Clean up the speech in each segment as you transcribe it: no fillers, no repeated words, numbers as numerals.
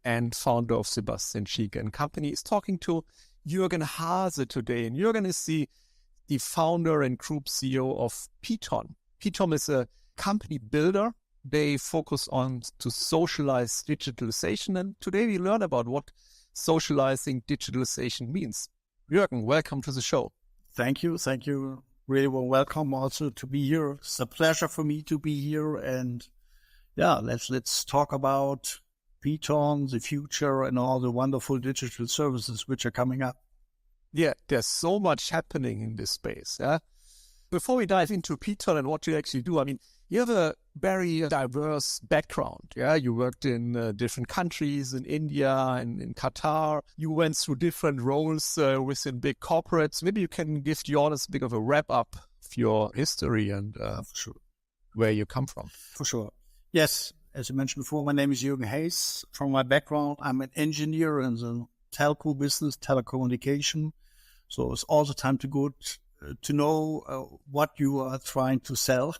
and founder of Sebastian Schieke and Company, is talking to Jürgen Hase today. And Jürgen is the founder and group CEO of Piton. Piton is a company builder. They focus on to socialize digitalization. And today we learn about what socializing digitalization means. Jürgen, welcome to the show. Thank you. Thank you. Really well welcome also to be here. It's a pleasure for me to be here. And yeah, let's talk about Piton, the future, and all the wonderful digital services which are coming up. Yeah, there's so much happening in this space. Yeah. Before we dive into Piton and what you actually do, I mean, you have a very diverse background. Yeah, you worked in different countries, in India and in Qatar. You went through different roles within big corporates. Maybe you can give the audience a bit of a wrap up of your history and sure, where you come from. For sure. Yes, as you mentioned before, my name is Jürgen Hase. From my background, I'm an engineer in the telco business, telecommunication. So it's all the time to know what you are trying to sell.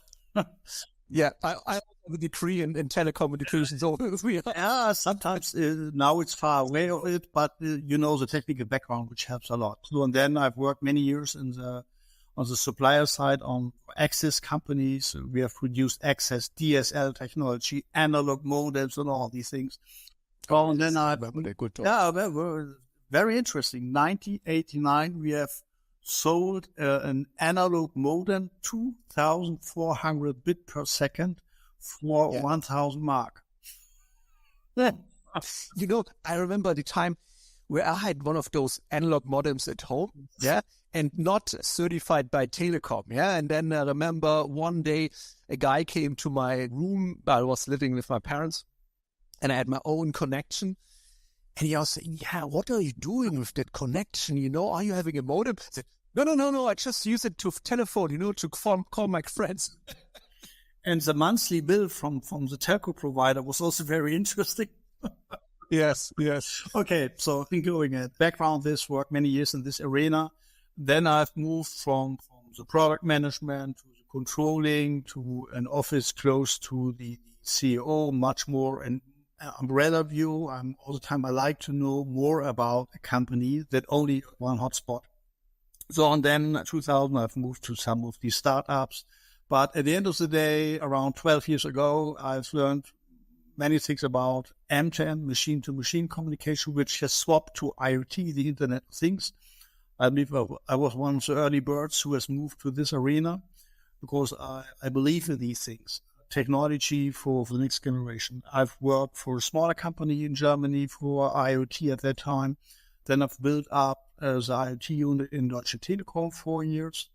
Yeah, I have a degree in telecommunications. Yeah, sometimes now it's far away of it, but you know the technical background, which helps a lot. So, and then I've worked many years on the supplier side on access companies. We have produced access, DSL technology, analog modems, and all these things. Oh, and then very interesting. 1989, we have sold an analog modem, 2,400 bit per second for 1,000 mark. Yeah. You know, I remember the time where I had one of those analog modems at home, and not certified by Telecom, And then I remember one day a guy came to my room. I was living with my parents, and I had my own connection. And he was saying, what are you doing with that connection? You know, are you having a modem? I said, no, I just use it to telephone, to call my friends. And the monthly bill from the telco provider was also very interesting. Yes. Okay, so I've been going at background this work many years in this arena. Then I've moved from the product management to the controlling to an office close to the CEO, much more an umbrella view. All the time I like to know more about a company than only one hotspot. So, and then 2000, I've moved to some of these startups. But at the end of the day, around 12 years ago, I've learned many things about M10, machine-to-machine communication, which has swapped to IoT, the Internet of Things. I believe I was one of the early birds who has moved to this arena because I believe in these things. Technology for the next generation. I've worked for a smaller company in Germany for IoT at that time. Then I've built up the IoT unit in Deutsche Telekom for 4 years.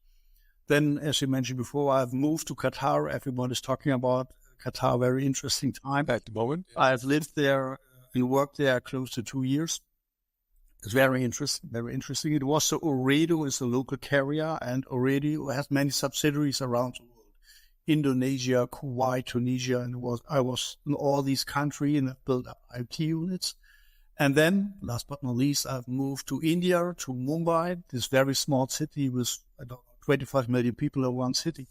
Then, as you mentioned before, I've moved to Qatar. Everybody's talking about Qatar, very interesting time at the moment. I've lived there and worked there close to 2 years. It's very interesting. It was so Ooredoo is a local carrier, and Ooredoo has many subsidiaries around the world. Indonesia, Kuwait, Tunisia, and I was in all these countries and I've built up IoT units. And then, last but not least, I've moved to India, to Mumbai, this very small city with, 25 million people in one city.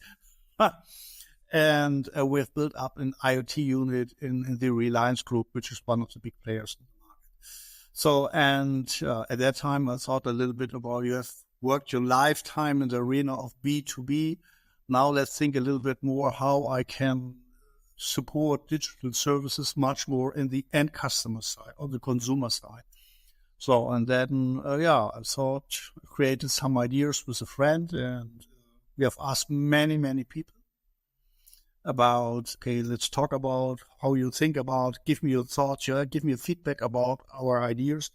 And we've built up an IoT unit in the Reliance Group, which is one of the big players in the market. So, and at that time, I thought a little bit about you have worked your lifetime in the arena of B2B. Now let's think a little bit more how I can support digital services much more in the end customer side or the consumer side. So, and then, I thought, created some ideas with a friend, and we have asked many people about, okay, let's talk about how you think about, give me your thoughts, give me a feedback about our ideas.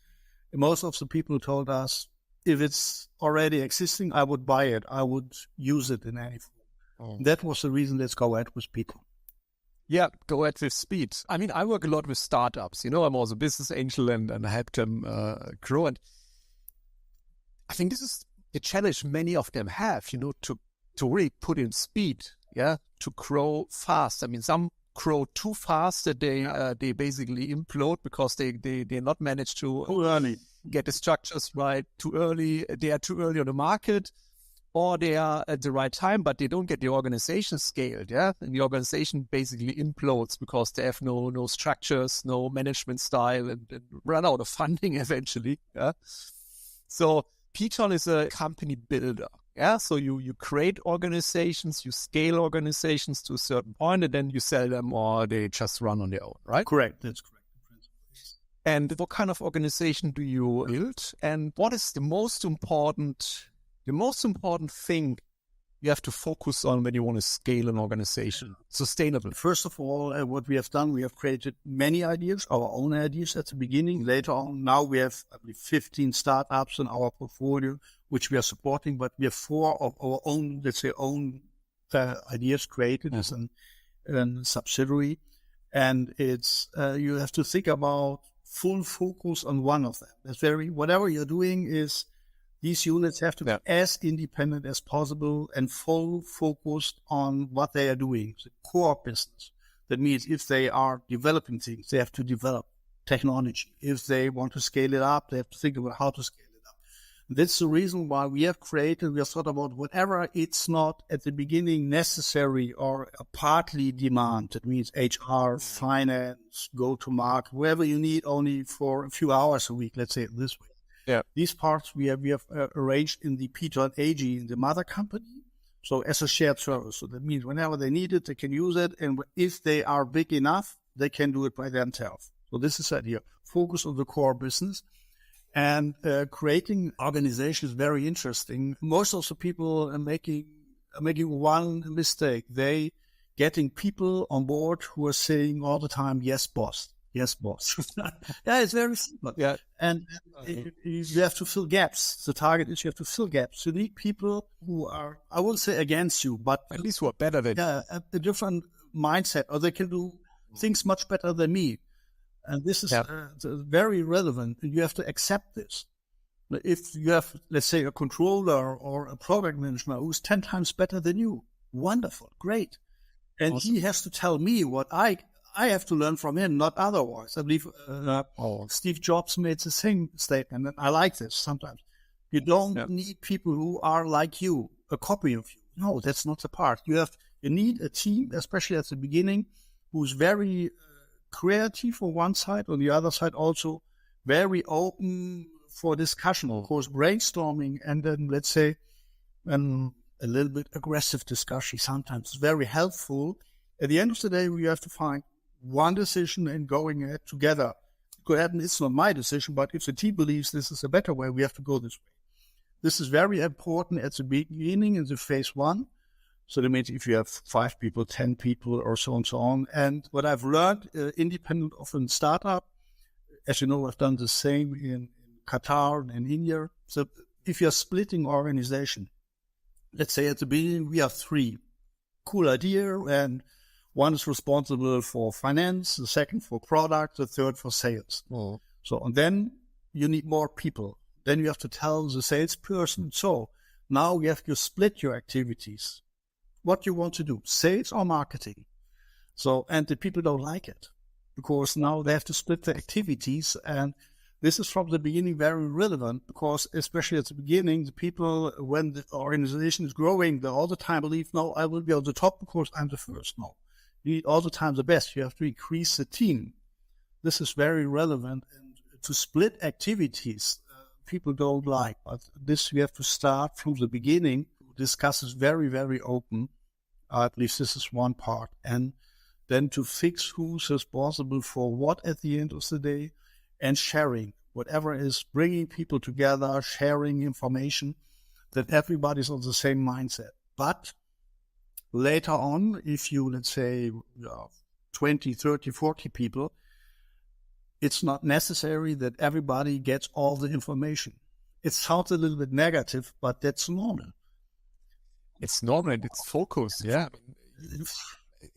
And most of the people told us, if it's already existing, I would buy it. I would use it in any form. Oh. That was the reason. Let's go ahead with Piton. Yeah, go ahead with speed. I mean, I work a lot with startups. I'm also a business angel and I help them grow. And I think this is the challenge many of them have, to really put in speed, to grow fast. I mean, some grow too fast that they basically implode because they not manage to get the structures right too early. They are too early on the market. or they are at the right time, but they don't get the organization scaled, yeah? And the organization basically implodes because they have no structures, no management style, and run out of funding eventually, yeah? So Piton is a company builder, yeah? So you create organizations, you scale organizations to a certain point, and then you sell them or they just run on their own, right? Correct, that's correct. And what kind of organization do you build? And what is the most important thing you have to focus on when you want to scale an organization sustainably? First of all, what we have done, we have created many ideas, our own ideas at the beginning. Later on, now we have, I believe, 15 startups in our portfolio, which we are supporting, but we have 4 of our own, let's say, ideas created as a subsidiary. And it's, you have to think about full focus on one of them. That's whatever you're doing is, these units have to be as independent as possible and full focused on what they are doing, the core business. That means if they are developing things, they have to develop technology. If they want to scale it up, they have to think about how to scale it up. That's the reason why we have thought about whatever it's not at the beginning necessary or partly demand. That means HR, finance, go-to-market, wherever you need only for a few hours a week, let's say it this way. Yeah, these parts we have arranged in the Piton AG, in the mother company, so as a shared service. So that means whenever they need it, they can use it, and if they are big enough, they can do it by themselves. So this is the idea: focus on the core business, and creating organization is very interesting. Most of the people are making one mistake: they getting people on board who are saying all the time, "Yes, boss." Yes, boss. Yeah, it's very simple. Yeah. And you have to fill gaps. The target is you have to fill gaps. You need people who are, I won't say against you, but at least who are better than you. Yeah, a different mindset, or they can do things much better than me. And this is very relevant. You have to accept this. If you have, let's say, a controller or a product manager who's 10 times better than you, wonderful, great. And awesome. He has to tell me what I have to learn from him, not otherwise. I believe Steve Jobs made the same statement, and I like this sometimes. You don't need people who are like you, a copy of you. No, that's not the part. You need a team, especially at the beginning, who's very creative on one side, on the other side also very open for discussion, of course, brainstorming, and then let's say a little bit aggressive discussion sometimes is very helpful. At the end of the day, we have to find one decision and going it together. It could happen, it's not my decision, but if the team believes this is a better way, we have to go this way. This is very important at the beginning in the phase 1. So that means if you have 5 people, 10 people, or so and so on. And what I've learned, independent of a startup, as you know, I've done the same in Qatar and in India. So if you're splitting organization, let's say at the beginning we are 3. Cool idea, and one is responsible for finance, the second for product, the third for sales. Oh. So, and then you need more people. Then you have to tell the salesperson, so now you have to split your activities. What you want to do, sales or marketing? So, and the people don't like it because now they have to split the activities. And this is from the beginning very relevant because especially at the beginning, the people, when the organization is growing, they all the time believe, no, I will be on the top because I'm the first. No. You need all the time the best. You have to increase the team. This is very relevant. And to split activities, people don't like. But this we have to start from the beginning. Discuss is very, very open. At least this is one part. And then to fix who's responsible for what at the end of the day, and sharing. Whatever is bringing people together, sharing information, that everybody's on the same mindset. But later on, if you, let's say, 20, 30, 40 people, it's not necessary that everybody gets all the information. It sounds a little bit negative, but that's normal. It's normal and it's focused, yeah.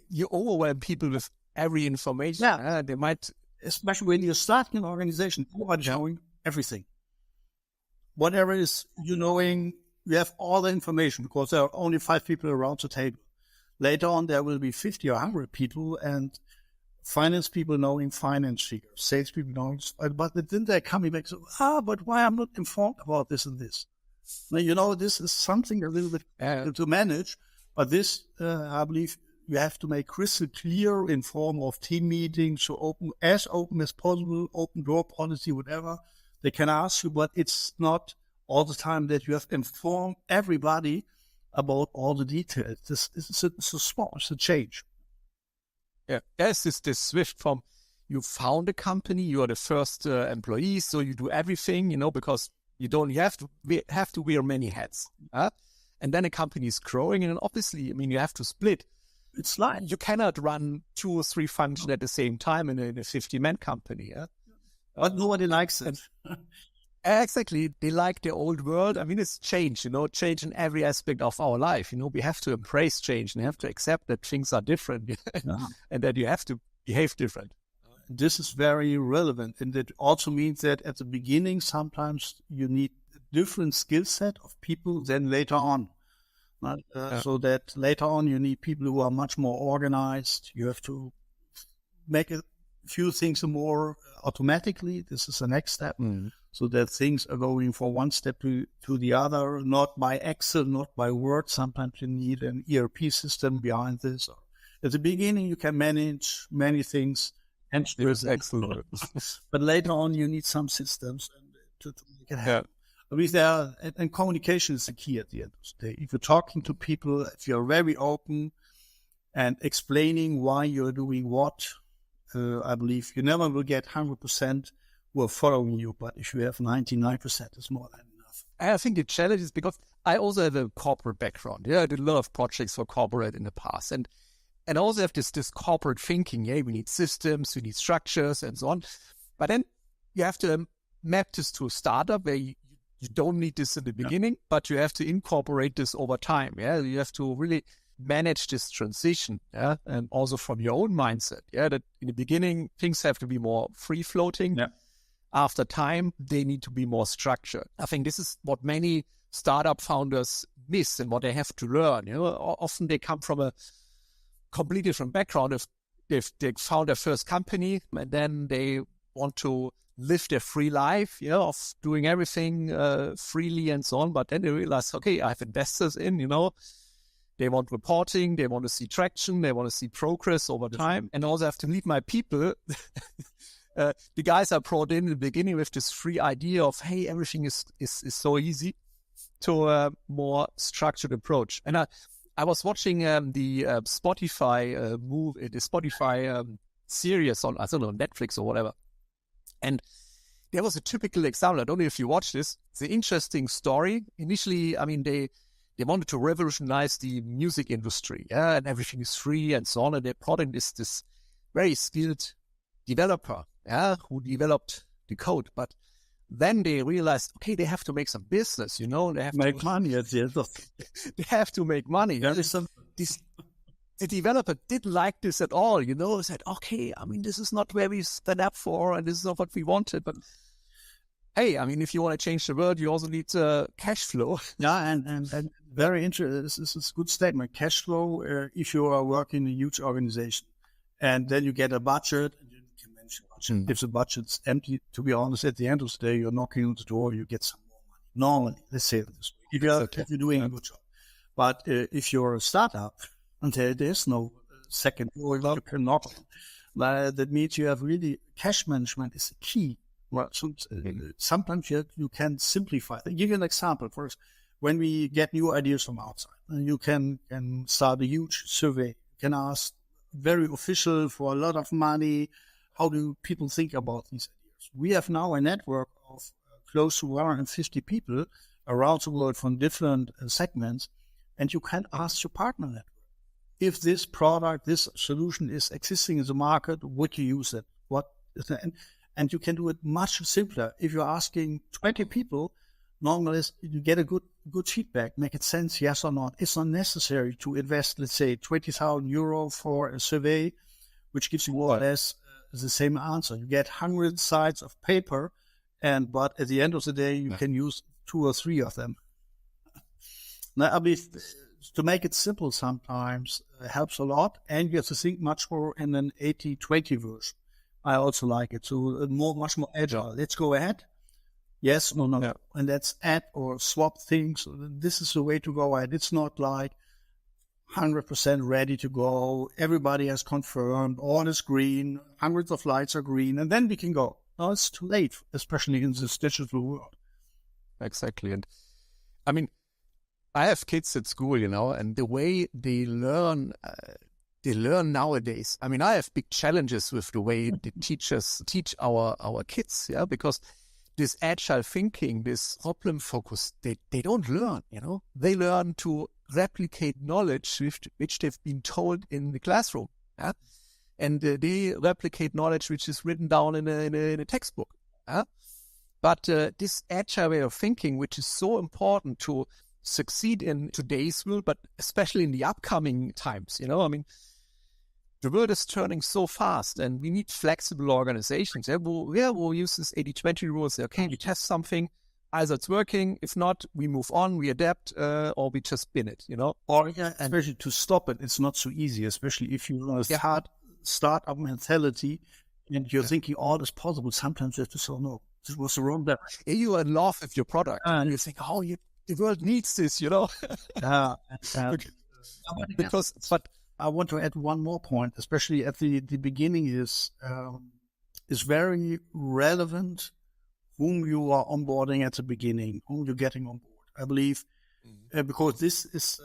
You overwhelm people with every information. Yeah. They might... Especially when you're starting an organization, you are knowing everything. Whatever is you knowing, you have all the information because there are only 5 people around the table. Later on, there will be 50 or 100 people, and finance people knowing finance figures, sales people knowing, but then they're coming back, so, but why I'm not informed about this and this? Now, this is something a little bit to manage, but this, I believe, you have to make crystal clear in form of team meetings, so open as possible, open door policy, whatever they can ask you, but it's not all the time that you have to inform everybody about all the details. It's a change. Yeah, yes, it's this shift from you found a company, you are the first employee, so you do everything, because you don't have to wear many hats. And then a company is growing, and obviously, you have to split. It's like you cannot run 2 or 3 functions at the same time in a 50-man company. Yeah? But nobody likes it. Exactly. They like the old world. It's change, change in every aspect of our life. We have to embrace change and have to accept that things are different and that you have to behave different. This is very relevant. And it also means that at the beginning, sometimes you need a different skill set of people than later on. So that later on you need people who are much more organized. You have to make a few things more automatically. This is the next step. So that things are going from one step to the other, not by Excel, not by Word. Sometimes you need an ERP system behind this. At the beginning, you can manage many things. And excellent. But later on, you need some systems to make it happen. And communication is the key at the end of the day. If you're talking to people, if you're very open and explaining why you're doing what, I believe you never will get 100% who are following you, but if you have 99%, it's more than enough. I think the challenge is because I also have a corporate background. Yeah, I did a lot of projects for corporate in the past, and I also have this corporate thinking. Yeah, we need systems, we need structures, and so on. But then you have to map this to a startup where you don't need this in the beginning, but you have to incorporate this over time. Yeah, you have to really manage this transition. Yeah, and also from your own mindset. Yeah, that in the beginning things have to be more free floating. Yeah. After time, they need to be more structured. I think this is what many startup founders miss and what they have to learn. Often they come from a completely different background. If they found their first company and then they want to live their free life, of doing everything freely and so on. But then they realize, okay, I have investors in, they want reporting, they want to see traction, they want to see progress over time. And also have to lead my people. The guys are brought in the beginning with this free idea of, hey, everything is so easy, to a more structured approach. And I was watching the Spotify the Spotify series on, I don't know, Netflix or whatever. And there was a typical example. I don't know if you watch this. It's an interesting story. Initially, they wanted to revolutionize the music industry, and everything is free and so on. And they brought in this very skilled developer, who developed the code. But then they realized, okay, they have to make some business, they have to make money at the end of they have to make money. The developer didn't like this at all, said, okay, this is not where we stand up for, and this is not what we wanted. But hey, if you want to change the world, you also need cash flow. Yeah, and very interesting. This is a good statement. Cash flow, if you are working in a huge organization, and then you get a budget, and you can mention budget. If the budget's empty, to be honest, at the end of the day, you're knocking on the door, you get some more money. Normally, let's say it this way. If you're doing a good job. But if you're a startup, and there's no second door you can knock on, that means you have really, cash management is a key. Well, sometimes you can simplify. I'll give you an example. First, when we get new ideas from outside, you can start a huge survey. You can ask very official for a lot of money. How do people think about these ideas? We have now a network of close to 150 people around the world from different segments, and you can ask your partner network. If this product, this solution is existing in the market, would you use it? What is it? And you can do it much simpler. If you're asking 20 people, normally you get a good feedback. Make it sense, yes or not. It's not necessary to invest, let's say, 20,000 euro for a survey, which gives you more or less the same answer. You get 100 sides of paper, but at the end of the day, you can use 2 or 3 of them. Now, I believe to make it simple sometimes helps a lot, and you have to think much more in an 80-20 version. I also like it. So much more agile. Let's go ahead. Yes, no. Yeah. And let's add or swap things. This is the way to go. And it's not like 100% ready to go. Everybody has confirmed. All is green. Hundreds of lights are green. And then we can go. No, it's too late, especially in this digital world. Exactly. And I mean, I have kids at school, and the way they learn nowadays. I mean, I have big challenges with the way the teachers teach our kids, because this agile thinking, this problem focus, they don't learn, They learn to replicate knowledge which they've been told in the classroom, and they replicate knowledge which is written down in a textbook, But this agile way of thinking, which is so important to succeed in today's world, but especially in the upcoming times, I mean, the world is turning so fast and we need flexible organizations. We'll use this 80-20 rule. Say, okay, we test something, either it's working. If not, we move on, we adapt, or we just spin it, Or especially to stop it, it's not so easy, especially if you start-up mentality and you're thinking all is possible. Sometimes you have to say, no, this was the wrong direction. You are in love with your product and you think, the world needs this, But I want to add one more point, especially at the beginning is very relevant whom you are onboarding at the beginning, whom you're getting on board. I believe because this is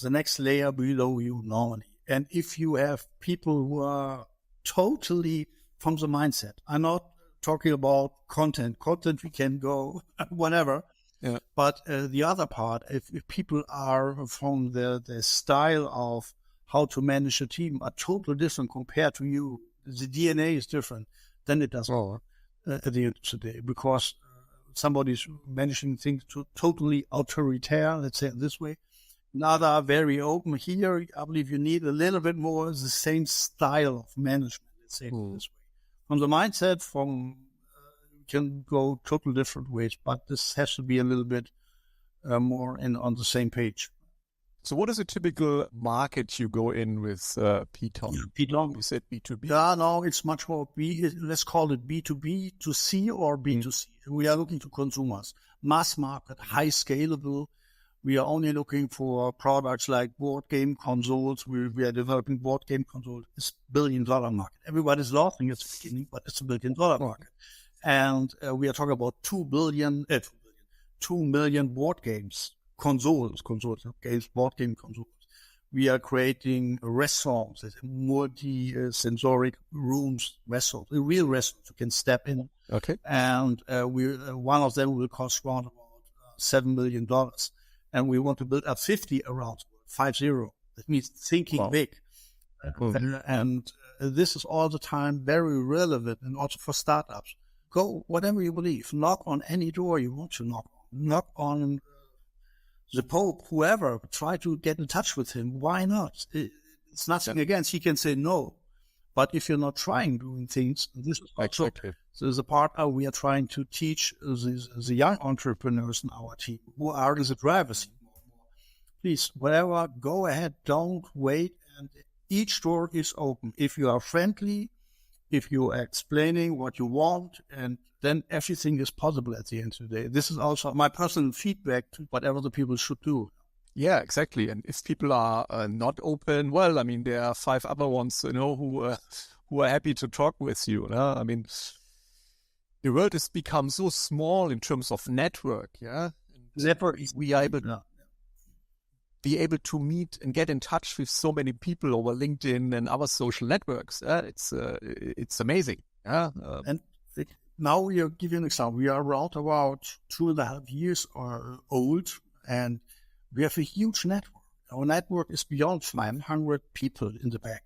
the next layer below you normally. And if you have people who are totally from the mindset, I'm not talking about content we can go whatever. Yeah. But the other part, if people are from the style of how to manage a team are totally different compared to you, the DNA is different, then it doesn't work at the end of the day, because somebody's managing things totally authoritarian, let's say it this way. Another are very open. Here, I believe you need a little bit more the same style of management, let's say it this way. From the mindset, can go totally different ways, but this has to be a little bit more on the same page. So what is a typical market you go in with Python? Python. You said B2B. Yeah, no, it's much more let's call it B2B to C or B2C. We are looking to consumers. Mass market, high scalable. We are only looking for products like board game consoles. We are developing board game consoles. It's $1 billion market. Everybody's laughing at the beginning, but it's $1 billion market. And we are talking about 2 million board games. Consoles, games, board game consoles. We are creating restaurants, multi-sensoric rooms, restaurants, real restaurants you can step in. Okay. And one of them will cost around about $7 million. And we want to build up 50 around, 50. That means thinking big. And this is all the time very relevant and also for startups. Go whatever you believe. Knock on any door you want to knock on. Knock on the Pope, whoever, try to get in touch with him. Why not? It's nothing against. He can say no. But if you're not trying doing things, this is also the part we are trying to teach the young entrepreneurs in our team who are the drivers. Please, whatever, go ahead. Don't wait. And each door is open. If you are friendly, if you are explaining what you want, and then everything is possible at the end of the day. This is also my personal feedback to whatever the people should do. Yeah, exactly. And if people are not open, well, I mean, there are 5 other ones, who are happy to talk with you. I mean, the world has become so small in terms of network. Yeah, we are be able to meet and get in touch with so many people over LinkedIn and other social networks. It's amazing. Yeah, and now we'll give you an example. We are around about 2.5 years old, and we have a huge network. Our network is beyond 500 people in the back.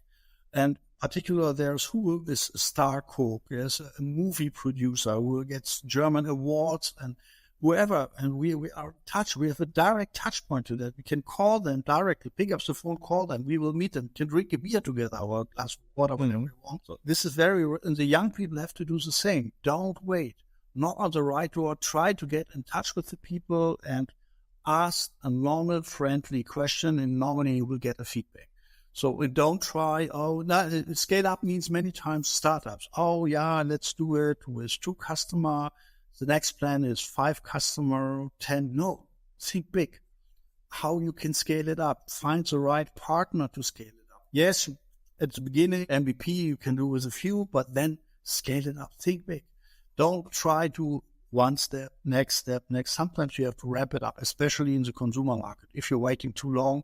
And particularly there's who is Star Cook. There's a movie producer who gets German awards and whoever. And we are in touch. We have a direct touch point to that. We can call them directly, pick up the phone, call them. We will meet them, can drink a beer together or a glass of water whenever we want. So this is and the young people have to do the same. Don't wait. Knock on the right door. Try to get in touch with the people and ask a normal, friendly question, and normally you will get a feedback. So don't try, scale up means many times startups. Oh yeah, let's do it with 2 customers. The next plan is 5 customer, 10. No, think big. How you can scale it up. Find the right partner to scale it up. Yes, at the beginning, MVP you can do with a few, but then scale it up. Think big. Don't try to one step, next. Sometimes you have to wrap it up, especially in the consumer market. If you're waiting too long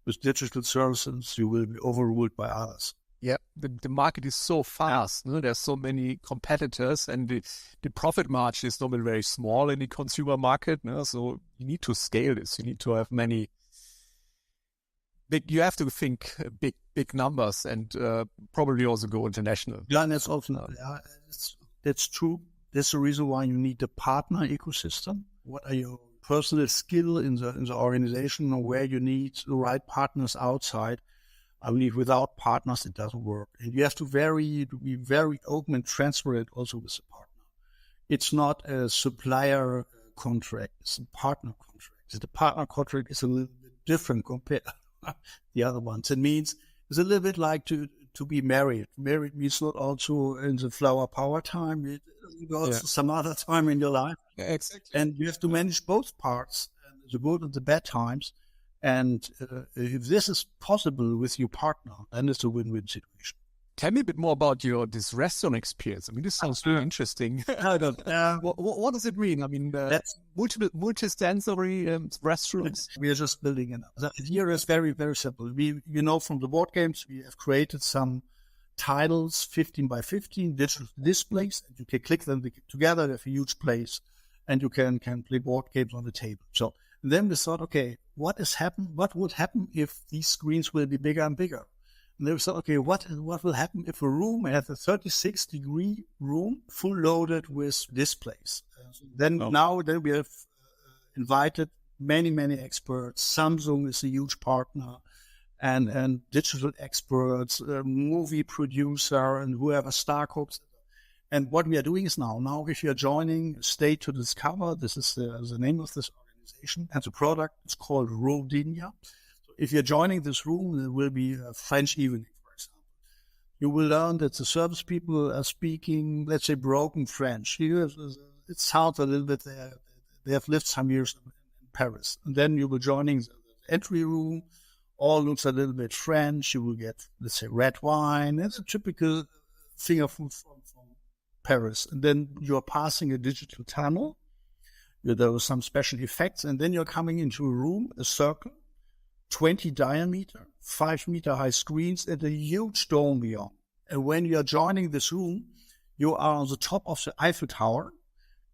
with digital services, you will be overruled by others. Yeah, the market is so fast. No? There's so many competitors, and the profit margin is normally very small in the consumer market. No? So you need to scale this. You need to have many big. You have to think big numbers, and probably also go international. Yeah, and that's true. That's the reason why you need the partner ecosystem. What are your personal skill in the organization, or where you need the right partners outside? I believe without partners, it doesn't work. And you have to be very open and transparent also with the partner. It's not a supplier contract, it's a partner contract. The partner contract is a little bit different compared to the other ones. It means it's a little bit like to be married. Married means not also in the flower power time, it's also some other time in your life. Yeah, exactly. And you have to manage both parts, the good and the bad times. And if this is possible with your partner, then it's a win-win situation. Tell me a bit more about this restaurant experience. I mean, this sounds really interesting. What does it mean? I mean, multi-sensory restaurants. We are just building it up. Here is very, very simple. From the board games, we have created some titles, 15 by 15 digital displays, and you can click them together. They have a huge place, and you can play board games on the table. So then we thought, okay, what would happen if these screens will be bigger and bigger? And then we thought, okay, what will happen if a room has a 36-degree room full loaded with displays? Now we have invited many experts. Samsung is a huge partner, and digital experts, movie producer, and whoever, Starcops. And what we are doing is now if you are joining Stay to Discover, this is the name of this organization, and the product is called Rodinia. So if you're joining this room, there will be a French evening, for example. You will learn that the service people are speaking, let's say, broken French. It sounds a little bit, they have lived some years in Paris. And then you will joining the entry room, all looks a little bit French. You will get, let's say, red wine. That's a typical thing from Paris. And then you're passing a digital tunnel. There were some special effects, and then you're coming into a room, a circle, 20 diameter, 5-meter high screens, and a huge dome beyond. And when you're joining this room, you are on the top of the Eiffel Tower,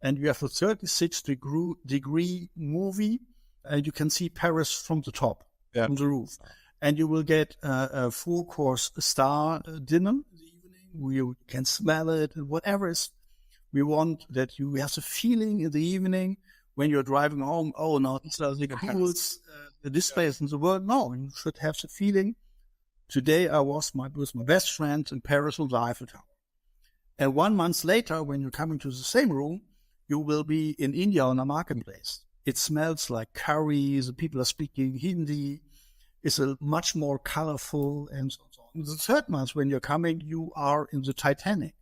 and you have a 36-degree movie, and you can see Paris from the top, from the roof. And you will get a 4-course star dinner in the evening, where you can smell it, and whatever is. We want that you have the feeling in the evening when you're driving home, oh, no, these are the coolest displays in the world. No, you should have the feeling. Today I was with my best friend in Paris on the Eiffel Tower. And 1 month later, when you're coming to the same room, you will be in India on a marketplace. It smells like curry, the people are speaking Hindi. It's much more colorful and so on. The third month, when you're coming, you are in the Titanic.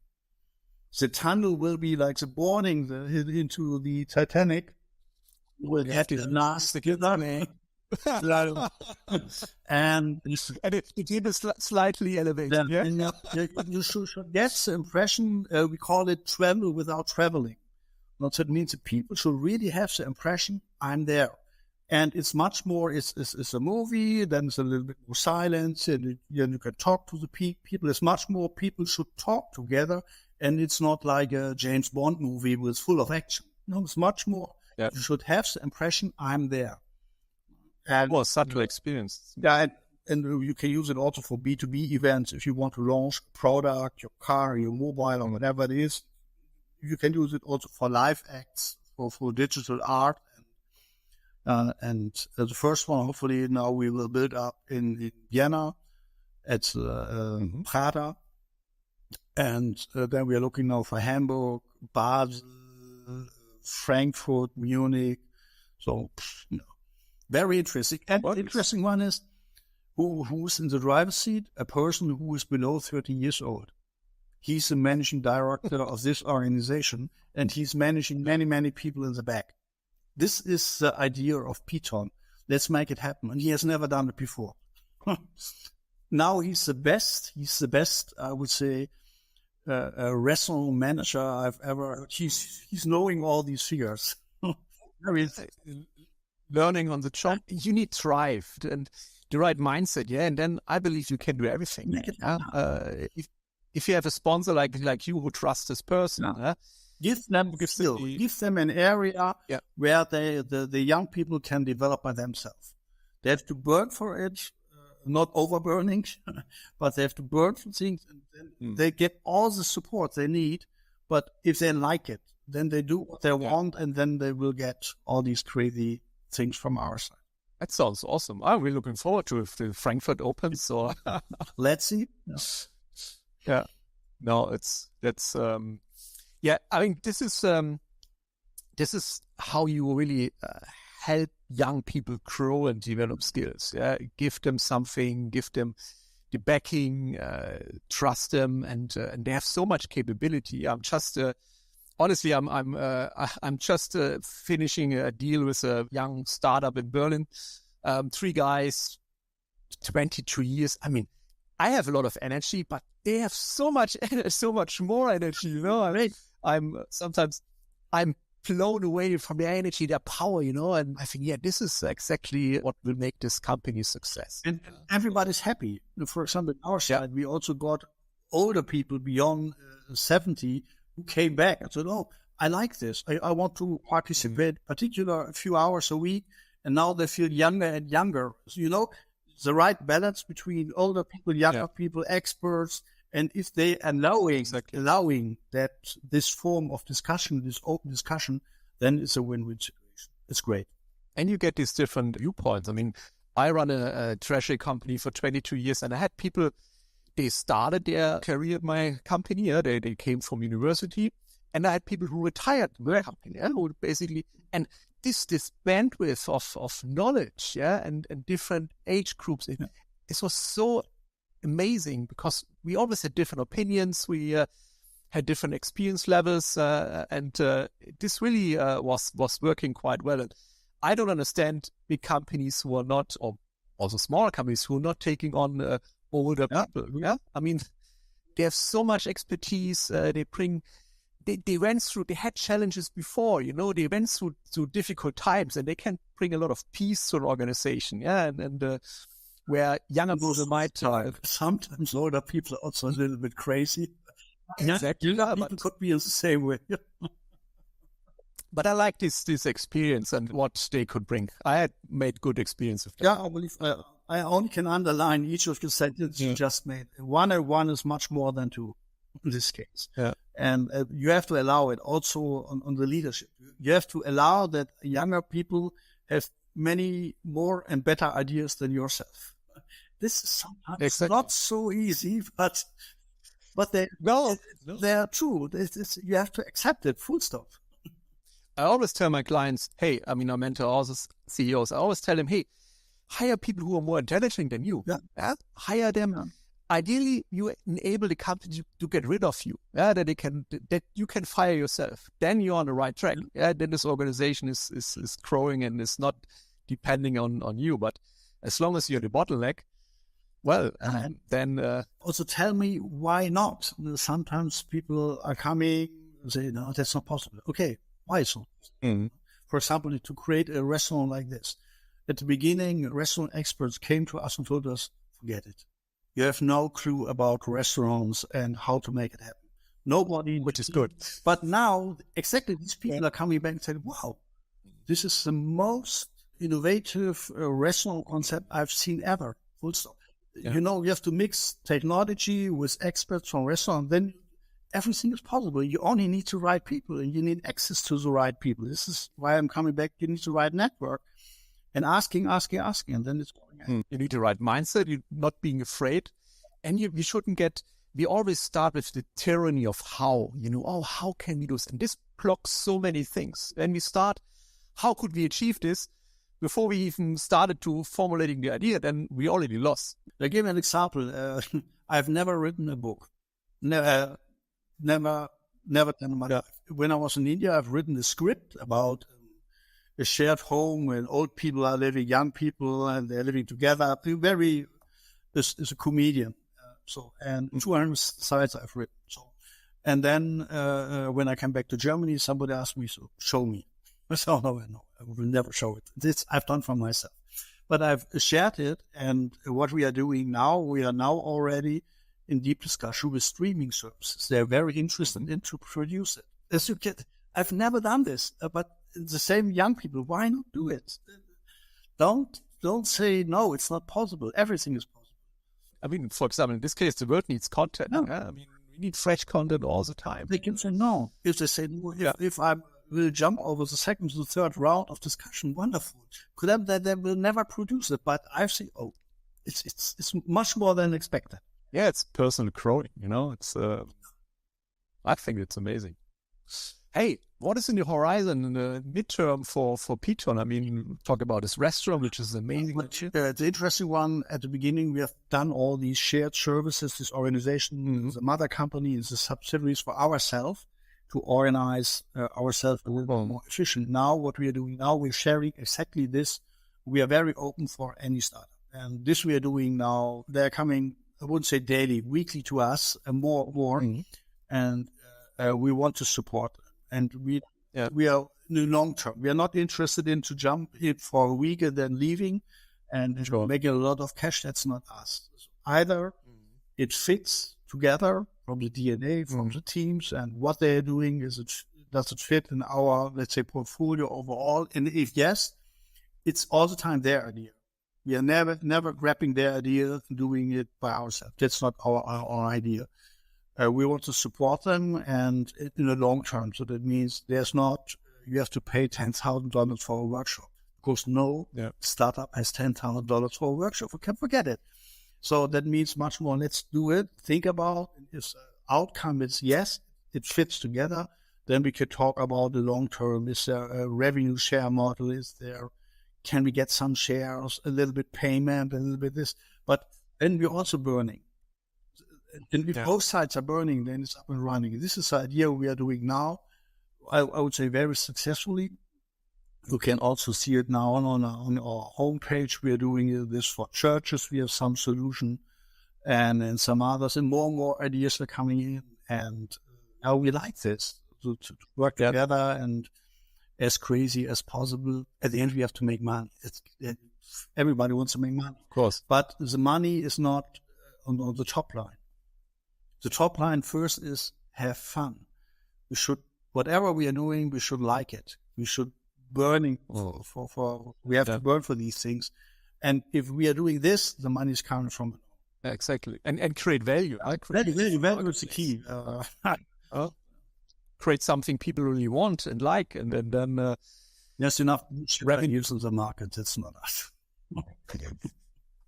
The tunnel will be like the boarding into the Titanic. Will have this last and it is slightly elevated. You should get the impression. We call it travel without traveling. Not that means that people should really have the impression I'm there. And it's much more. It's a movie. Then it's a little bit more silence, and you can talk to the people. It's much more. People should talk together. And it's not like a James Bond movie with full of action. No, it's much more. Yeah. You should have the impression I'm there. And more subtle experience. Yeah, and you can use it also for B2B events. If you want to launch a product, your car, your mobile, or whatever it is, you can use it also for live acts, for digital art. And the first one, hopefully, now we will build up in Vienna at Prater. And then we are looking now for Hamburg, Basel, Frankfurt, Munich. So, very interesting. And the interesting one is who's in the driver's seat? A person who is below 30 years old. he's the managing director of this organization, and he's managing many, many people in the back. This is the idea of Python. Let's make it happen. And he has never done it before. Now he's the best. He's the best, I would say, restaurant manager I've ever heard. He's knowing all these figures. Learning on the job. You need drive and the right mindset, yeah. And then I believe you can do everything. If you have a sponsor like you who trusts this person, give them an area where the young people can develop by themselves. They have to burn for it, not overburning, but they have to burn for things, and then they get all the support they need. But if they like it, then they do what they want, and then they will get all these crazy things from our side. That sounds awesome. I'm really looking forward to if the Frankfurt opens. Or let's see. Yeah. No, that's I mean, this is how you really help young people grow and develop skills. Yeah, give them something, give them the backing, trust them, and they have so much capability. I'm just honestly, I'm just finishing a deal with a young startup in Berlin. 3 guys, 22 years. I mean, I have a lot of energy, but they have so much more energy. You know, I mean, I'm blown away from their energy, their power. You know, and I think this is exactly what will make this company a success. And everybody's happy. For example, on our side, we also got older people beyond 70 who came back and said, "Oh, I like this. I want to participate, particularly a few hours a week." And now they feel younger and younger. So, you know, the right balance between older people, younger people, experts, and if they allowing that this form of discussion, this open discussion, then it's a win-win situation. It's great. And you get these different viewpoints. I mean, I run a treasury company for 22 years, and I had people, they started their career at my company. They came from university, and I had people who retired in my company, who basically, and this bandwidth of knowledge, and different age groups. This was so amazing because we always had different opinions. We had different experience levels, and this really was working quite well. And I don't understand big companies who are not, or also smaller companies who are not taking on older people. Yeah, I mean, they have so much expertise. They went through, they had challenges before, you know, they went through difficult times, and they can bring a lot of peace to an organization. Yeah. And where younger people might. Sometimes older people are also a little bit crazy. Exactly. People could be in the same way. But I like this experience and what they could bring. I had made good experience with that. Yeah, I believe I only can underline each of the sentences you just made. 1 and 1 is much more than 2 in this case. Yeah. And you have to allow it also on the leadership. You have to allow that younger people have many more and better ideas than yourself. This is sometimes not so easy, but they are true. You have to accept it, full stop. I always tell my clients, hey, I mean, I mentor all the CEOs. I always tell them, hey, hire people who are more intelligent than you. Yeah? Hire them. Yeah. Ideally, you enable the company to get rid of you. Yeah, that you can fire yourself. Then you're on the right track. Yeah, then this organization is growing and is not depending on you. But as long as you're the bottleneck, well, then also tell me why not. Sometimes people are coming and say, no, that's not possible. Okay, why so? For example, to create a restaurant like this. At the beginning, restaurant experts came to us and told us, forget it. You have no clue about restaurants and how to make it happen. Nobody, which is good. But now, exactly these people are coming back and saying, wow, this is the most innovative restaurant concept I've seen ever. Full stop. Yeah. You know, you have to mix technology with experts from restaurants, then everything is possible. You only need the right people, and you need access to the right people. This is why I'm coming back. You need the right network. And asking, and then it's going on. You need the right mindset. You're not being afraid. And you shouldn't we always start with the tyranny of how, how can we do this? And this blocks so many things. When we start, how could we achieve this? Before we even started to formulating the idea, then we already lost. I'll give you an example. I've never written a book. No, never done in my life. When I was in India, I've written a script about a shared home when old people are living, young people, and they're living together. This is a comedian. And 200 sides I've written. And then when I came back to Germany, somebody asked me, so show me. I said, no, I will never show it. This I've done for myself. But I've shared it, and what we are doing now, we are now already in deep discussion with streaming services. They're very interested in to produce it. As you get, I've never done this, but the same young people, why not do it? Don't say, no, it's not possible. Everything is possible. I mean, for example, in this case, the world needs content. No. Yeah? I mean, we need fresh content all the time. They can say no. If they say no, if I will jump over the second to the third round of discussion, wonderful. Could have that they will never produce it, but I say, it's much more than expected. Yeah, it's personal growing. It's. I think it's amazing. Hey, what is in the horizon in the midterm for Piton? I mean, talk about this restaurant, which is amazing. The interesting one at the beginning, we have done all these shared services, this organization, the mother company, the subsidiaries for ourselves to organize ourselves a little more efficient. Now, what we are doing now, we're sharing exactly this. We are very open for any startup. And this we are doing now, they're coming, I wouldn't say daily, weekly to us, and more. And we want to support them. And we are in the long term. We are not interested in to jump in for a week and then leaving and making a lot of cash. That's not us. Either it fits together from the DNA, from the teams, and what they are doing, does it fit in our, let's say, portfolio overall? And if yes, it's all the time their idea. We are never grabbing their idea and doing it by ourselves. That's not our idea. We want to support them and in the long term. So that means you have to pay $10,000 for a workshop, because no startup has $10,000 for a workshop. We can forget it. So that means much more. Let's do it. Think about if outcome is yes, it fits together. Then we could talk about the long term. Is there a revenue share model? Can we get some shares, a little bit payment, a little bit this? But then we're also burning. And if both sides are burning, then it's up and running. This is the idea we are doing now. I would say very successfully. You can also see it now on our homepage. We are doing this for churches. We have some solution, and some others, and more ideas are coming in. And now we like this to work together and as crazy as possible. At the end, we have to make money. Everybody wants to make money, of course, but the money is not on the top line. The top line first is have fun. Whatever we are doing, we should like it. We should burning we have to burn for these things. And if we are doing this, the money is coming from it. Exactly. And create value. Value is the key. Create something people really want and like, and then there's enough revenues in the market. That's not us.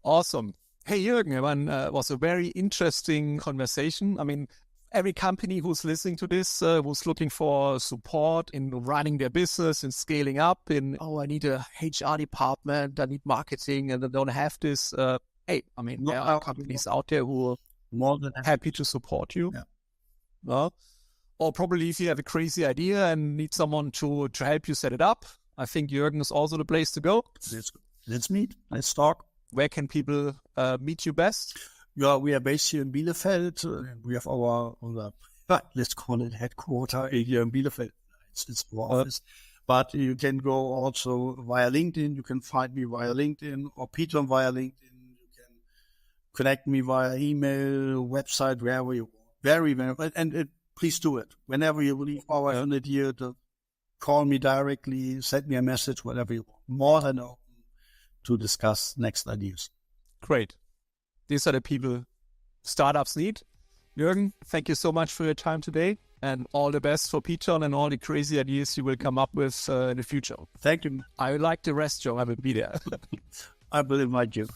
Awesome. Hey, Jürgen, it was a very interesting conversation. I mean, every company who's listening to this, who's looking for support in running their business and scaling up I need a HR department, I need marketing, and I don't have this. There are companies out there who are more than happy to support you. Yeah. Or probably if you have a crazy idea and need someone to help you set it up, I think Jürgen is also the place to go. Let's meet. Let's talk. Where can people meet you best? Yeah, we are based here in Bielefeld. We have our let's call it headquarters here in Bielefeld. It's our office. But you can go also via LinkedIn. You can find me via LinkedIn or Piton via LinkedIn. You can connect me via email, website, wherever you want. Very, very, and please do it. Whenever you believe our idea, call me directly, send me a message, whatever you want. More than open to discuss next ideas. Great. These are the people startups need. Jürgen, thank you so much for your time today, and all the best for Piton and all the crazy ideas you will come up with in the future. Thank you. I like the restaurant. I will be there. I will invite you.